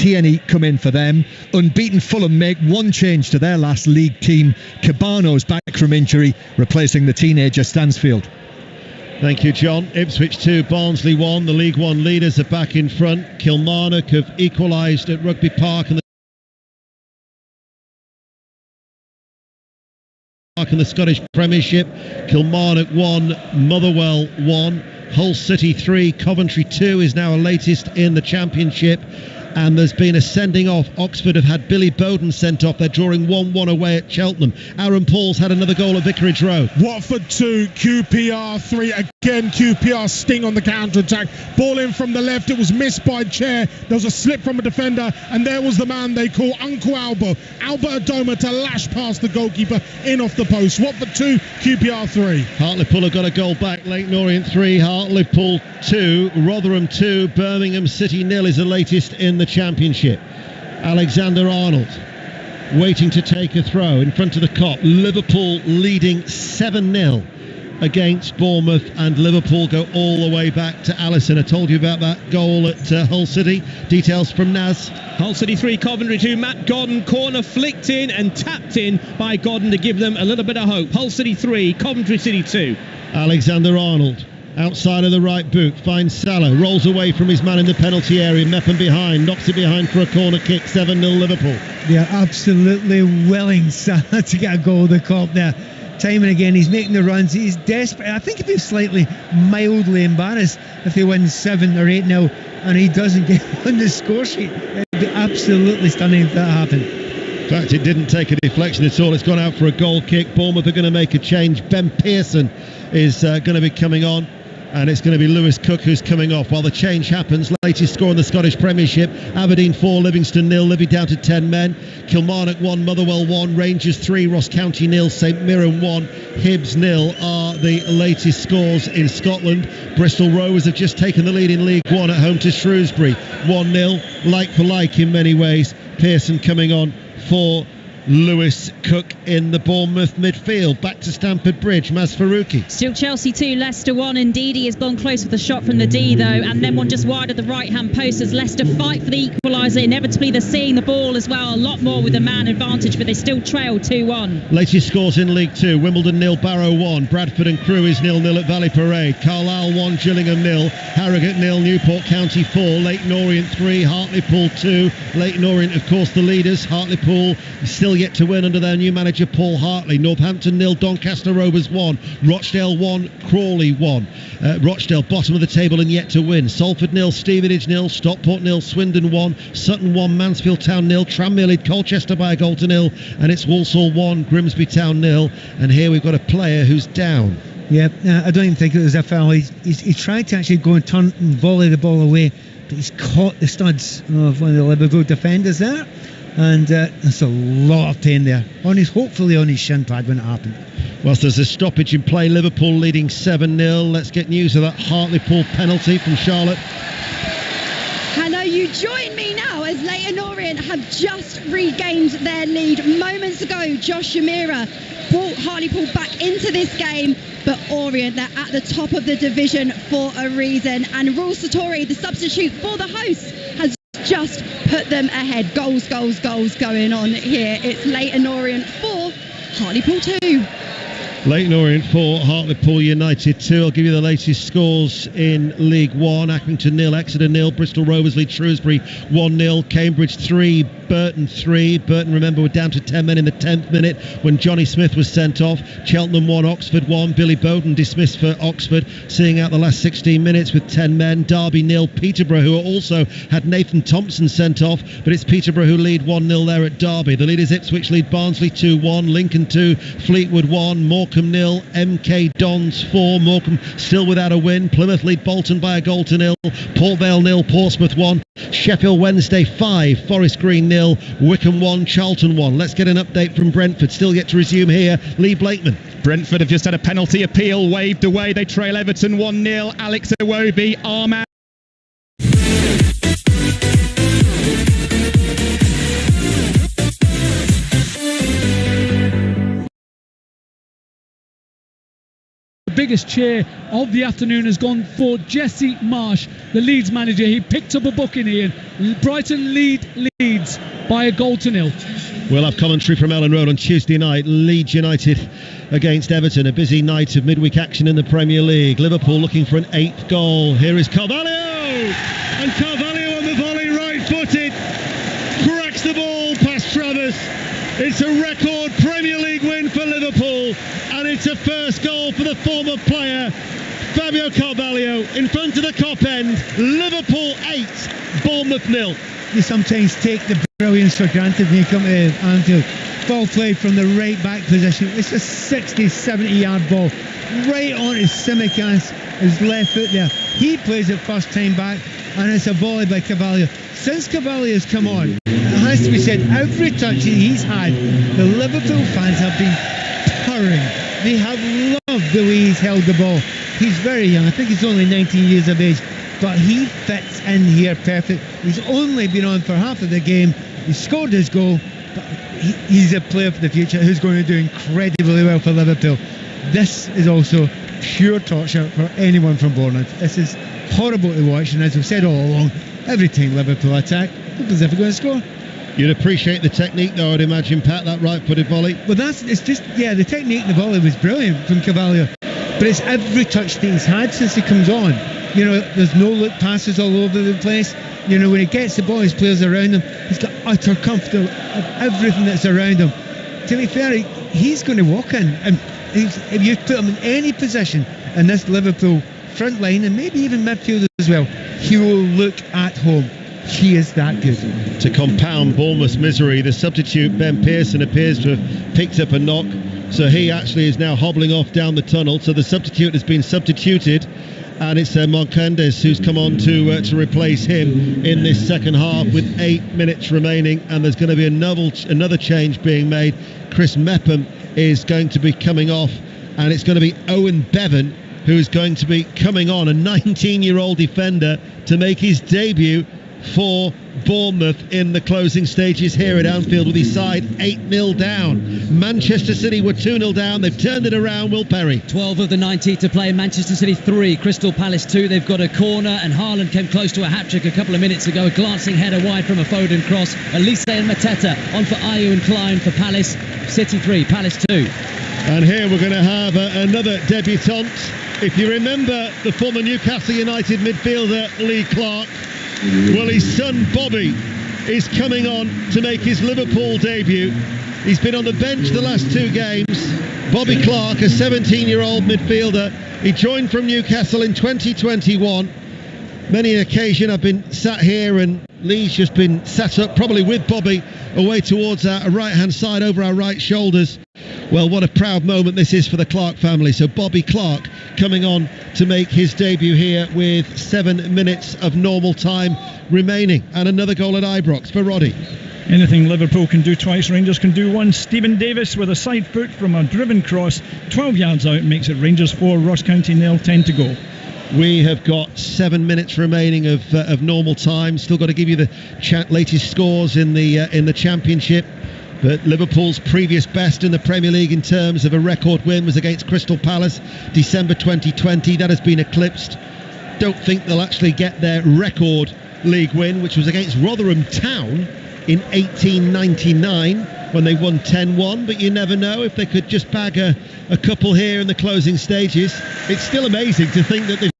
Tierney come in for them. Unbeaten Fulham make one change to their last league team. Cabano's back from injury, replacing the teenager Stansfield. Thank you, John. Ipswich 2, Barnsley 1. The League One leaders are back in front. Kilmarnock have equalised at Rugby Park and the Scottish Premiership. Kilmarnock 1, Motherwell 1. Hull City 3, Coventry 2 is now latest in the Championship. And there's been a sending off. Oxford have had Billy Bowden sent off. They're drawing 1-1 away at Cheltenham. Aaron Paul's had another goal at Vicarage Road. Watford 2, QPR 3. Again, QPR sting on the counter-attack. Ball in from the left. It was missed by Chair. There was a slip from a defender. And there was the man they call Uncle Albo. Albert Adoma to lash past the goalkeeper in off the post. Watford 2, QPR 3. Hartlepool have got a goal back. Leyton Orient 3, Hartlepool 2, Rotherham 2, Birmingham City 0 is the latest in the Championship. Alexander Arnold waiting to take a throw in front of the Kop. Liverpool leading 7-0 against Bournemouth, and Liverpool go all the way back to Alisson. I told you about that goal at Hull City. Details from Naz. Hull City 3, Coventry 2. Matt Godden, corner flicked in and tapped in by Godden to give them a little bit of hope. Hull City 3, Coventry City 2. Alexander Arnold outside of the right boot, finds Salah, rolls away from his man in the penalty area. Mepham behind, knocks it behind for a corner kick. 7-0 Liverpool. Yeah, absolutely willing Salah to get a goal of the Kop there. Time and again, he's making the runs. He's desperate. I think he'd be slightly mildly embarrassed if they win 7 or 8-0 and he doesn't get on the score sheet. It'd be absolutely stunning if that happened. In fact, it didn't take a deflection at all. It's gone out for a goal kick. Bournemouth are going to make a change. Ben Pearson is going to be coming on, and it's going to be Lewis Cook who's coming off while the change happens. Latest score in the Scottish Premiership: Aberdeen 4, Livingston 0, Livy down to 10 men. Kilmarnock 1, Motherwell 1, Rangers 3, Ross County 0, St Mirren 1, Hibs 0 are the latest scores in Scotland. Bristol Rovers have just taken the lead in League One at home to Shrewsbury, 1-0, like for like in many ways. Pearson coming on for Lewis Cook in the Bournemouth midfield. Back to Stamford Bridge, Maz Faruqi. Still Chelsea 2, Leicester 1. Indeed, he has gone close with a shot from the D, though, and then one just wide of the right-hand post as Leicester fight for the equaliser. Inevitably, they're seeing the ball as well, a lot more with a man advantage, but they still trail 2-1. Latest scores in League 2: Wimbledon 0, Barrow 1, Bradford and Crewe is 0-0 at Valley Parade, Carlisle 1, Gillingham 0, Harrogate 0, Newport County 4, Leyton Orient 3, Hartlepool 2. Leyton Orient, of course, the leaders. Hartlepool still yet to win under their new manager Paul Hartley. Northampton 0, Doncaster Rovers 1, Rochdale 1, Crawley 1. Rochdale bottom of the table and yet to win. Salford 0, Stevenage 0, Stockport 0, Swindon 1, Sutton 1, Mansfield Town 0, Tranmere lead Colchester by a goal to 0, and it's Walsall 1, Grimsby Town 0. And here we've got a player who's down. Yeah, I don't even think it was a foul. He tried to actually go and turn and volley the ball away, but he's caught the studs of one of the Liverpool defenders there. And there's a lot of pain there. Hopefully on his shin pad when it happened. Whilst there's a stoppage in play, Liverpool leading 7-0. Let's get news of that Hartlepool penalty from Charlotte. Hello, you join me now as Leyton Orient have just regained their lead. Moments ago, Josh Shamira brought Hartlepool back into this game, but Orient, they're at the top of the division for a reason. And Raul Sartori, the substitute for the hosts, has just put them ahead. Goals going on here. It's Leyton Orient 4, Hartlepool 2. Leyton Orient 4, Hartlepool United 2. I'll give you the latest scores in League 1. Accrington 0, Exeter 0, Bristol Rovers lead Shrewsbury 1-0, Cambridge 3, Burton 3. Burton, remember, were down to 10 men in the 10th minute when Johnny Smith was sent off. Cheltenham 1, Oxford 1. Billy Bowden dismissed for Oxford, seeing out the last 16 minutes with 10 men. Derby 0, Peterborough, who also had Nathan Thompson sent off, but it's Peterborough who lead 1-0 there at Derby. The leaders Ipswich lead Barnsley 2-1, Lincoln 2, Fleetwood 1, Morecambe 0, MK Dons 4. Morecambe still without a win. Plymouth lead Bolton by a goal to 0. Port Vale 0, Portsmouth 1. Sheffield Wednesday 5, Forest Green 0, Wickham 1, Charlton 1. Let's get an update from Brentford. Still yet to resume here. Lee Blakeman. Brentford have just had a penalty appeal waved away. They trail Everton 1-0. Alex Iwobi, arm out. biggest cheer of the afternoon has gone for Jesse Marsh, the Leeds manager. He picked up a booking here. Brighton lead Leeds by 1-0. We'll have commentary from Ellen Road on Tuesday night. Leeds United against Everton. A busy night of midweek action in the Premier League. Liverpool looking for an 8th goal. Here is Carvalho! And Carvalho on the volley, right-footed. Cracks the ball past Travers. It's a record Premier League win for Liverpool. And it's a first goal for the former player, Fabio Carvalho, in front of the Kop end. Liverpool 8, Bournemouth 0. You sometimes take the brilliance for granted when you come to Anfield. Ball played from the right back position. It's a 60-70 yard ball right onto Tsimikas, his left foot there. He plays it first time back, and it's a volley by Carvalho. Since Carvalho has come on, it has to be said, every touch he's had, the Liverpool fans have been purring. They have loved the way he's held the ball. He's very young. I think he's only 19 years of age, but he fits in here perfect. He's only been on for half of the game. He scored his goal, but he's a player for the future who's going to do incredibly well for Liverpool. This is also pure torture for anyone from Bournemouth. This is horrible to watch, and as we've said all along, every time Liverpool attack, Liverpool's never going to score. You'd appreciate the technique, though, I'd imagine, Pat, that right-footed volley. Well, the technique of the volley was brilliant from Carvalho, but it's every touch that he's had since he comes on. You know, there's no look passes all over the place. You know, when he gets the ball, his players around him, he's got utter comfort of everything that's around him. To be fair, he's going to walk in, and if you put him in any position in this Liverpool front line, and maybe even midfield as well, he will look at home. He is that good. To compound Bournemouth's misery, the substitute Ben Pearson appears to have picked up a knock, so he actually is now hobbling off down the tunnel. So the substitute has been substituted, and it's Marcandes who's come on to replace him in this second half with 8 minutes remaining, and there's going to be another change being made. Chris Mepham is going to be coming off, and it's going to be Owen Bevan who's going to be coming on, a 19-year-old defender, to make his debut for Bournemouth in the closing stages here at Anfield, with his side 8-0 down. Manchester City were 2-0 down. They've turned it around. Will Perry. 12 of the 90 to play. Manchester City 3, Crystal Palace 2. They've got a corner, and Haaland came close to a hat-trick a couple of minutes ago. A glancing header wide from a Foden cross. Elise and Mateta on for Ayew and Klein for Palace. City 3, Palace 2. And here we're going to have another debutant. If you remember the former Newcastle United midfielder Lee Clark, well, his son Bobby is coming on to make his Liverpool debut. He's been on the bench the last 2 games. Bobby Clark, a 17-year-old midfielder. He joined from Newcastle in 2021. Many an occasion I've been sat here and Lee's just been sat up, probably with Bobby, away towards our right-hand side over our right shoulders. Well, what a proud moment this is for the Clark family. So Bobby Clark coming on to make his debut here with 7 minutes of normal time remaining, and another goal at Ibrox for Roddy. Anything Liverpool can do twice, Rangers can do once. Stephen Davis with a side foot from a driven cross, 12 yards out, makes it Rangers 4, Ross County 0, 10 to go. We have got 7 minutes remaining of normal time. Still got to give you the latest scores in the Championship. But Liverpool's previous best in the Premier League in terms of a record win was against Crystal Palace, December 2020. That has been eclipsed. Don't think they'll actually get their record league win, which was against Rotherham Town in 1899 when they won 10-1. But you never know, if they could just bag a couple here in the closing stages. It's still amazing to think that they've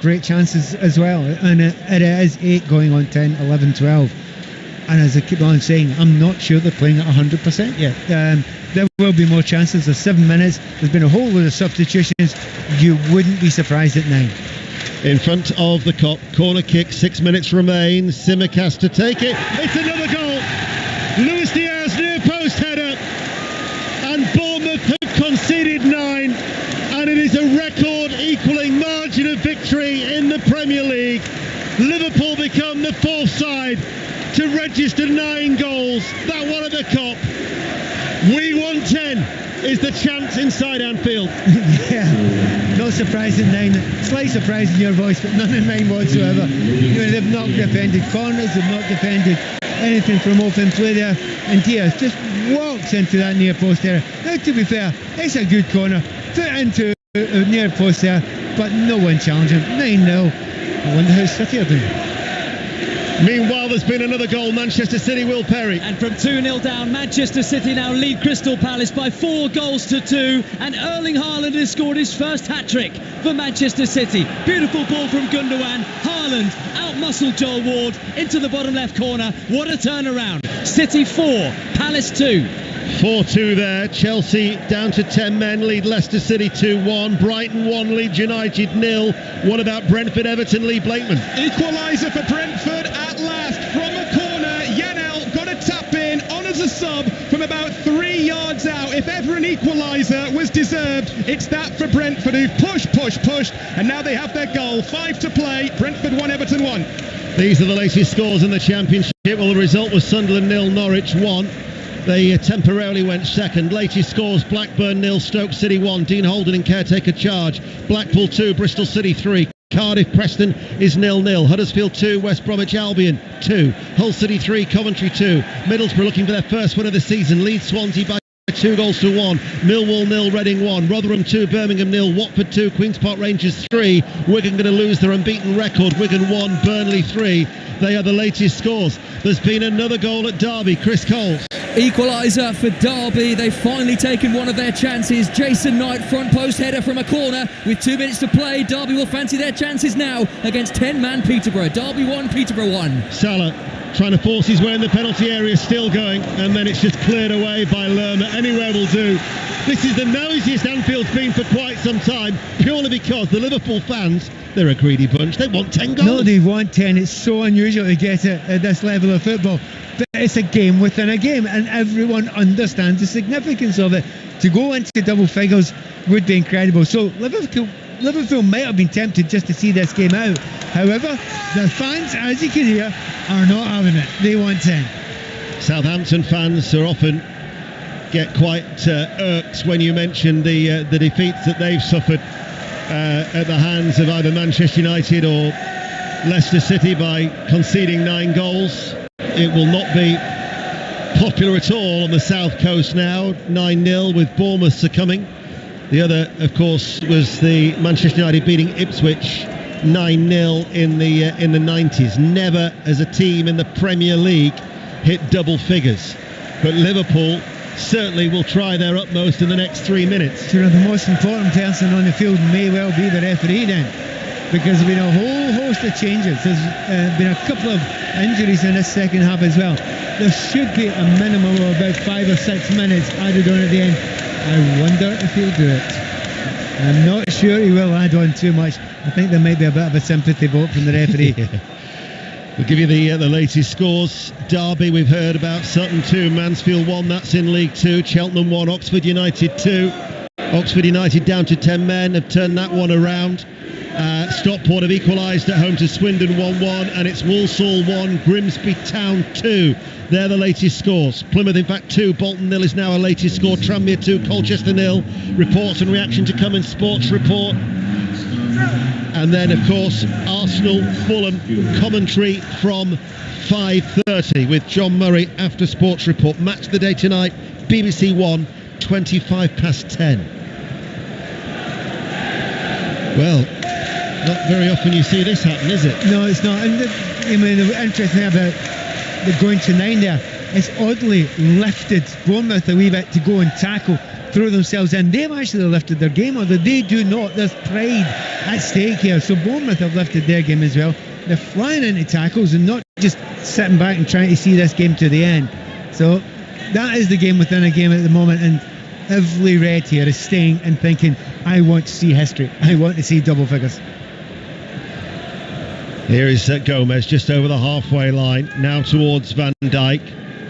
great chances as well, and it is 8 going on 10, 11, 12, and as I keep on saying, I'm not sure they're playing at 100% yet. There will be more chances. There's 7 minutes, there's been a whole load of substitutions. You wouldn't be surprised at 9. In front of the Kop, corner kick, 6 minutes remain. Tsimikas to take it. It's another goal. Luis Diaz near post header, and Bournemouth have conceded 9, and it is a record equalling margin of victory in the Premier League. Liverpool become the 4th side to register 9 goals. That one at the Kop. We won 10 is the chant inside Anfield. Yeah, not surprise at 9. Slight surprise in your voice, but none in mine whatsoever. They've not defended corners, they've not defended anything from open play there. And Diaz just walks into that near post there. Now, to be fair, it's a good corner. Foot into a near post there, but no one challenging. 9-0. I wonder how City are doing. Meanwhile, there's been another goal. Manchester City, Will Perry. And from 2-0 down, Manchester City now lead Crystal Palace by 4 goals to 2. And Erling Haaland has scored his first hat-trick for Manchester City. Beautiful ball from Gundogan. Haaland out-muscled Joel Ward into the bottom left corner. What a turnaround. City 4, Palace 2. 4-2 there. Chelsea down to 10 men, lead Leicester City 2-1. Brighton 1, Leeds United 0. What about Brentford, Everton, Lee Blakeman? Equaliser for Brentford at last from a corner. Yanel got a tap in on as a sub from about 3 yards out. If ever an equaliser was deserved, it's that for Brentford, who've pushed, and now they have their goal. 5 to play. Brentford 1, Everton 1. These are the latest scores in the Championship. Well, the result was Sunderland 0, Norwich 1. They temporarily went second. Latest scores: Blackburn 0, Stoke City 1. Dean Holden in caretaker charge. Blackpool 2, Bristol City 3. Cardiff Preston is 0-0. Huddersfield 2, West Bromwich Albion 2. Hull City 3, Coventry 2. Middlesbrough looking for their first win of the season. Leeds Swansea by 2 goals to 1. Millwall 0, Reading 1. Rotherham 2, Birmingham 0. Watford 2, Queen's Park Rangers 3. Wigan going to lose their unbeaten record. Wigan 1, Burnley 3. They are the latest scores. There's been another goal at Derby. Chris Coles. Equaliser for Derby. They've finally taken one of their chances. Jason Knight, front post header from a corner with 2 minutes to play. Derby will fancy their chances now against 10-man Peterborough. Derby 1, Peterborough 1. Salah trying to force his way in the penalty area, still going, and then it's just cleared away by Lerma. Anywhere will do. This is the noisiest Anfield's been for quite some time, purely because the Liverpool fans, they're a greedy bunch. They want 10 goals. No, they want 10. It's so unusual to get it at this level of football. But it's a game within a game, and everyone understands the significance of it. To go into double figures would be incredible. So Liverpool might have been tempted just to see this game out. However, the fans, as you can hear, are not having it. They want 10. Southampton fans are often get quite irked when you mention the defeats that they've suffered at the hands of either Manchester United or Leicester City by conceding 9 goals. It will not be popular at all on the south coast now. 9-0 with Bournemouth succumbing. The other, of course, was the Manchester United beating Ipswich 9-0 in the 90s. Never as a team in the Premier League hit double figures. But Liverpool certainly will try their utmost in the next 3 minutes. You know, the most important person on the field may well be the referee then, because there's been a whole host of changes. There's been a couple of injuries in this second half as well. There should be a minimum of about 5 or 6 minutes added on at the end. I wonder if he'll do it. I'm not sure he will add on too much. I think there might be a bit of a sympathy vote from the referee. We'll give you the latest scores. Derby, we've heard about. Sutton 2, Mansfield 1, that's in League 2. Cheltenham 1, Oxford United 2. Oxford United down to 10 men, have turned that one around. Stockport have equalised at home to Swindon 1-1, and it's Walsall 1, Grimsby Town 2. They're the latest scores. Plymouth, in fact, 2, Bolton 0 is now a latest score. Tranmere 2, Colchester 0. Reports and reaction to come in Sports Report. And then, of course, Arsenal, Fulham, commentary from 5:30 with John Murray after Sports Report. Match of the day tonight, BBC One, 10:25. Well, not very often you see this happen, is it? No, it's not. And the interesting thing about the going to 9 there, it's oddly lifted Bournemouth a wee bit to go and tackle, throw themselves in. They've actually lifted their game, although they do not. There's pride at stake here. So Bournemouth have lifted their game as well. They're flying into tackles and not just sitting back and trying to see this game to the end. So that is the game within a game at the moment, and every red here is staying and thinking, I want to see history. I want to see double figures. Here is Gomez just over the halfway line, now towards Van Dijk.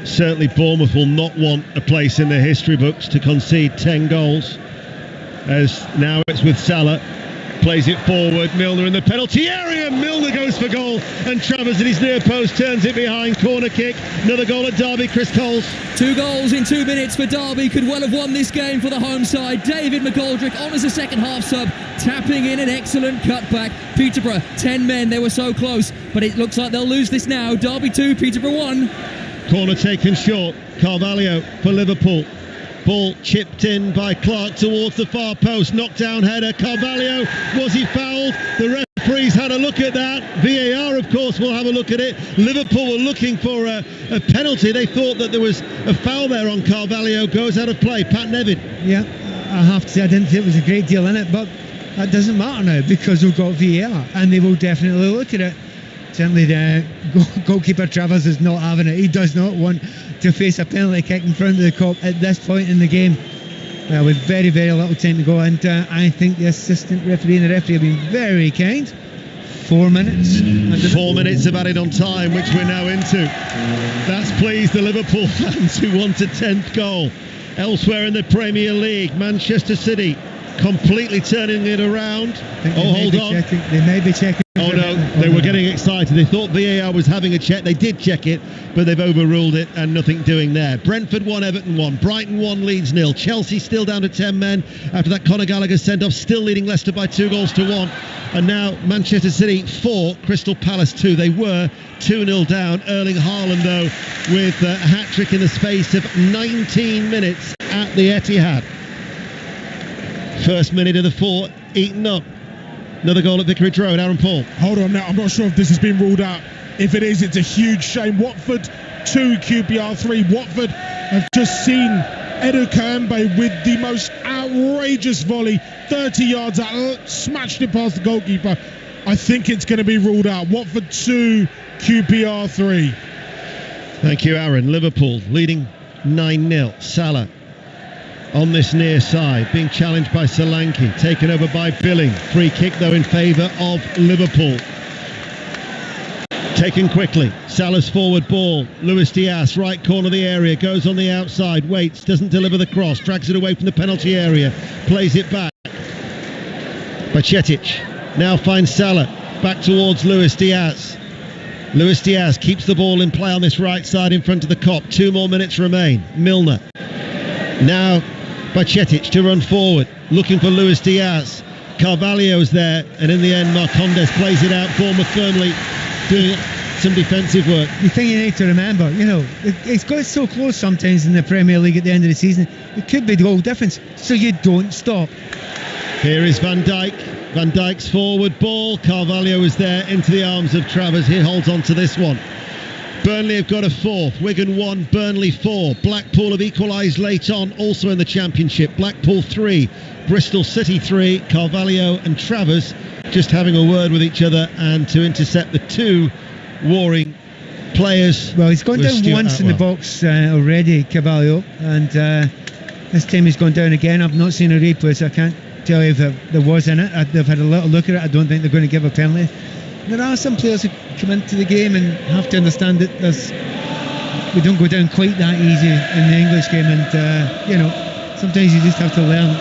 Certainly Bournemouth will not want a place in the history books to concede 10 goals, as now it's with Salah. Plays it forward, Milner in the penalty area, Milner goes for goal, and Travers at his near post turns it behind, corner kick, another goal at Derby, Chris Coles. 2 goals in 2 minutes for Derby, could well have won this game for the home side. David McGoldrick on as a second half sub, tapping in an excellent cutback. Peterborough, 10 men, they were so close, but it looks like they'll lose this now. Derby 2, Peterborough 1. Corner taken short, Carvalho for Liverpool. Ball chipped in by Clark towards the far post. Knockdown header. Carvalho, was he fouled? The referees had a look at that. VAR, of course, will have a look at it. Liverpool were looking for a penalty. They thought that there was a foul there on Carvalho. Goes out of play. Pat Nevin. Yeah, I have to say I didn't think there was a great deal in it, but that doesn't matter now because we've got VAR and they will definitely look at it. Certainly the goalkeeper Travers is not having it. He does not want to face a penalty kick in front of the Kop at this point in the game. Well, with very, very little time to go, and I think the assistant referee and the referee have been very kind. 4 minutes. 4 minutes of added on time, which we're now into. That's pleased the Liverpool fans who want a 10th goal. Elsewhere in the Premier League, Manchester City completely turning it around. Hold on. They may be checking. Oh no, they were getting excited. They thought VAR was having a check. They did check it, but they've overruled it and nothing doing there. Brentford 1, Everton 1, Brighton 1, Leeds 0. Chelsea still down to 10 men after that Conor Gallagher send-off, still leading Leicester by 2-1. And now Manchester City 4, Crystal Palace 2. They were 2-0 down. Erling Haaland, though, with a hat-trick in the space of 19 minutes at the Etihad. First minute of the 4 eaten up. Another goal at Vicarage Road, Aaron Paul. Hold on now, I'm not sure if this has been ruled out. If it is, it's a huge shame. Watford 2, QPR 3. Watford have just seen Edu Kembe with the most outrageous volley, 30 yards out, smashed it past the goalkeeper. I think it's going to be ruled out. Watford 2, QPR 3. Thank you, Aaron. Liverpool leading 9-0. Salah on this near side, being challenged by Solanke, taken over by Billing. Free kick though in favour of Liverpool. Taken quickly, Salah's forward ball, Luis Diaz, right corner of the area, goes on the outside, waits, doesn't deliver the cross, drags it away from the penalty area, plays it back. Bajcetic now finds Salah, back towards Luis Diaz. Luis Diaz keeps the ball in play on this right side in front of the Kop. 2 more minutes remain. Milner. Now Bajcetic to run forward, looking for Luis Diaz. Carvalho's there, and in the end Marcondes plays it out. Bournemouth firmly doing some defensive work. The thing you need to remember, it's got so close sometimes in the Premier League at the end of the season. It could be the goal difference, so you don't stop. Here is Van Dijk. Van Dijk's forward ball. Carvalho is there into the arms of Travers. He holds on to this one. Burnley have got a 4th. Wigan 1, Burnley 4. Blackpool have equalised late on, also in the Championship. Blackpool 3, Bristol City 3. Carvalho and Travers just having a word with each other and to intercept the 2 warring players. Well, he's gone down once in the box already, Carvalho, and this time he's gone down again. I've not seen a replay, so I can't tell you if there was in it. They've had a little look at it. I don't think they're going to give a penalty. There are some players who come into the game and have to understand that we don't go down quite that easy in the English game, and sometimes you just have to learn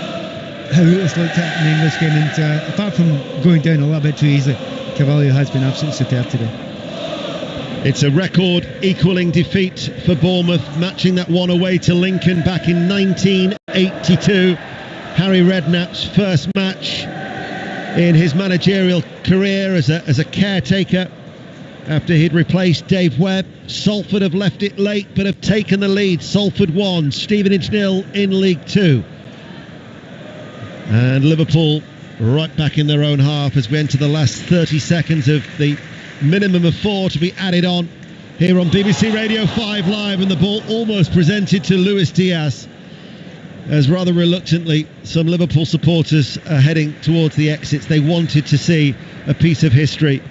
how it's looked at in the English game, and apart from going down a little bit too easily, Carvalho has been absolutely superb today. It's a record equalling defeat for Bournemouth, matching that one away to Lincoln back in 1982. Harry Redknapp's first match in his managerial career as a caretaker after he'd replaced Dave Webb. Salford have left it late but have taken the lead. Salford 1, Stevenage 0 in League 2. And Liverpool right back in their own half as we enter the last 30 seconds of the minimum of 4 to be added on here on BBC Radio 5 Live, and the ball almost presented to Luis Diaz as rather reluctantly some Liverpool supporters are heading towards the exits. They wanted to see a piece of history.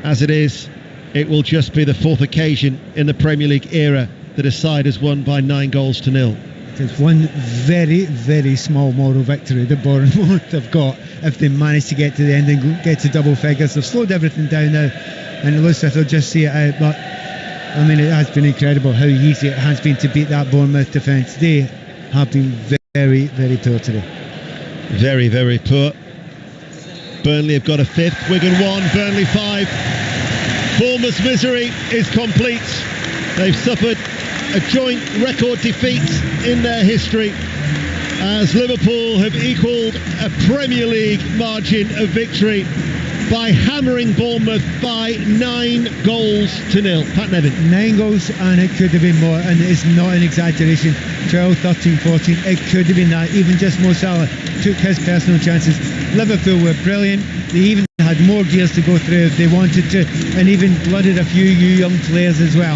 As it is, it will just be the 4th occasion in the Premier League era that a side has won by 9-0. There's one very, very small moral victory that Bournemouth have got if they manage to get to the end and get to double figures. They've slowed everything down now, and it looks like they'll just see it out. But I mean, it has been incredible how easy it has been to beat that Bournemouth defence. They have been very, very poor today. Very, very poor. Burnley have got a 5th. Wigan 1, Burnley 5. Bournemouth's misery is complete. They've suffered a joint record defeat in their history as Liverpool have equalled a Premier League margin of victory by hammering Bournemouth by 9-0. Pat Nevin. 9 goals, and it could have been more, and it's not an exaggeration. 12, 13, 14, it could have been that. Even just Mo Salah took his personal chances. Liverpool were brilliant. They even had more gears to go through if they wanted to, and even blooded a few young players as well.